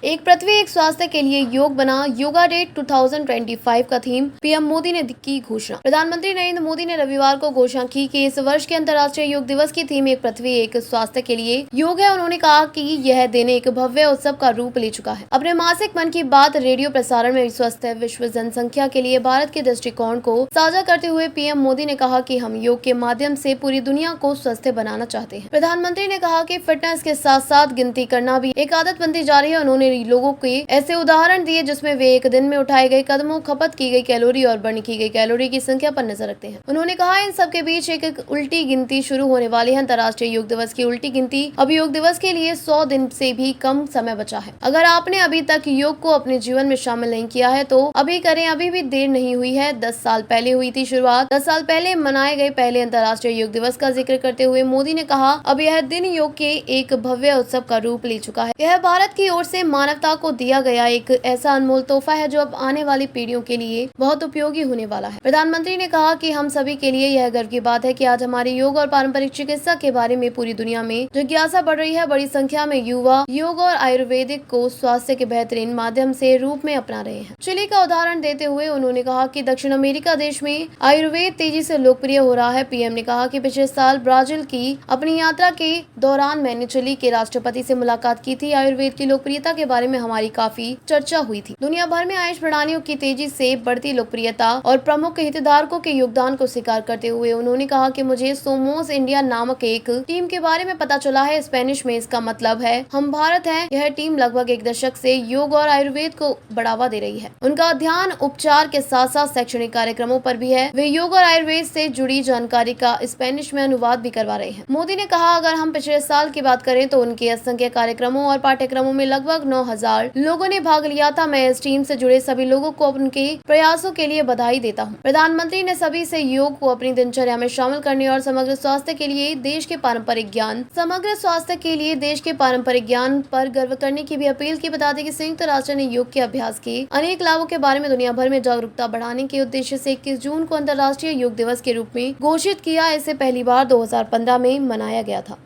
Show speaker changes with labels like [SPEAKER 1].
[SPEAKER 1] एक पृथ्वी एक स्वास्थ्य के लिए योग बना, योगा डे 2025 का थीम। पीएम मोदी ने की घोषणा। प्रधानमंत्री नरेंद्र मोदी ने रविवार को घोषणा की कि इस वर्ष के अंतर्राष्ट्रीय योग दिवस की थीम एक पृथ्वी एक स्वास्थ्य के लिए योग है। उन्होंने कहा कि यह दिन एक भव्य उत्सव का रूप ले चुका है। अपने मासिक मन की बात रेडियो प्रसारण में स्वस्थ विश्व जनसंख्या के लिए भारत के दृष्टिकोण को साझा करते हुए पीएम मोदी ने कहा कि हम योग के माध्यम से पूरी दुनिया को स्वस्थ बनाना चाहते हैं। प्रधानमंत्री ने कहा कि फिटनेस के साथ साथ गिनती करना भी एक आदत बनती जा रही है। उन्होंने लोगों के ऐसे उदाहरण दिए जिसमें वे एक दिन में उठाए गए कदमों, खपत की गई कैलोरी और बर्न की गई कैलोरी की संख्या पर नजर रखते हैं। उन्होंने कहा इन सब के बीच एक उल्टी गिनती शुरू होने वाली है। अंतर्राष्ट्रीय योग दिवस की उल्टी गिनती। अब योग दिवस के लिए 100 दिन से भी कम समय बचा है। अगर आपने अभी तक योग को अपने जीवन में शामिल नहीं किया है तो अभी करें, अभी भी देर नहीं हुई है। 10 साल पहले हुई थी शुरुआत। 10 साल पहले मनाए गए पहले अंतर्राष्ट्रीय योग दिवस का जिक्र करते हुए मोदी ने कहा, अब यह दिन योग के एक भव्य उत्सव का रूप ले चुका है। यह भारत की ओर से मानवता को दिया गया एक ऐसा अनमोल तोहफा है जो अब आने वाली पीढ़ियों के लिए बहुत उपयोगी होने वाला है। प्रधानमंत्री ने कहा कि हम सभी के लिए यह गर्व की बात है कि आज हमारे योग और पारंपरिक चिकित्सा के बारे में पूरी दुनिया में जिज्ञासा बढ़ रही है। बड़ी संख्या में युवा योग और आयुर्वेदिक को स्वास्थ्य के बेहतरीन माध्यम से रूप में अपना रहे हैं। चिली का उदाहरण देते हुए उन्होंने कहा कि दक्षिण अमेरिका देश में आयुर्वेद तेजी से लोकप्रिय हो रहा है। पीएम ने कहा कि पिछले साल ब्राजील की अपनी यात्रा के दौरान मैंने चिली के राष्ट्रपति से मुलाकात की थी। आयुर्वेद की लोकप्रियता के बारे में हमारी काफी चर्चा हुई थी। दुनिया भर में आयुष प्रणालियों की तेजी से बढ़ती लोकप्रियता और प्रमुख हितधारकों के योगदान को स्वीकार करते हुए उन्होंने कहा कि मुझे सोमोस इंडिया नामक एक टीम के बारे में पता चला है। स्पेनिश में इसका मतलब है हम भारत हैं। यह टीम लगभग एक दशक से योग और आयुर्वेद को बढ़ावा दे रही है। उनका ध्यान उपचार के साथ साथ शैक्षणिक कार्यक्रमों पर भी है। वे योग और आयुर्वेद से जुड़ी जानकारी का स्पेनिश में अनुवाद भी करवा रहे हैं। मोदी ने कहा, अगर हम पिछले साल की बात करें तो उनके असंख्य कार्यक्रमों और पाठ्यक्रमों में लगभग 9,000 लोगों ने भाग लिया था। मैं इस टीम से जुड़े सभी लोगों को उनके प्रयासों के लिए बधाई देता हूं। प्रधानमंत्री ने सभी से योग को अपनी दिनचर्या में शामिल करने और समग्र स्वास्थ्य के लिए देश के पारंपरिक ज्ञान पर गर्व करने की भी अपील की। बता दें कि संयुक्त राष्ट्र ने योग के अभ्यास के अनेक लाभों के बारे में दुनिया भर में जागरूकता बढ़ाने के उद्देश्य से 21 जून को अंतर्राष्ट्रीय योग दिवस के रूप में घोषित किया। इसे पहली बार 2015 में मनाया गया था।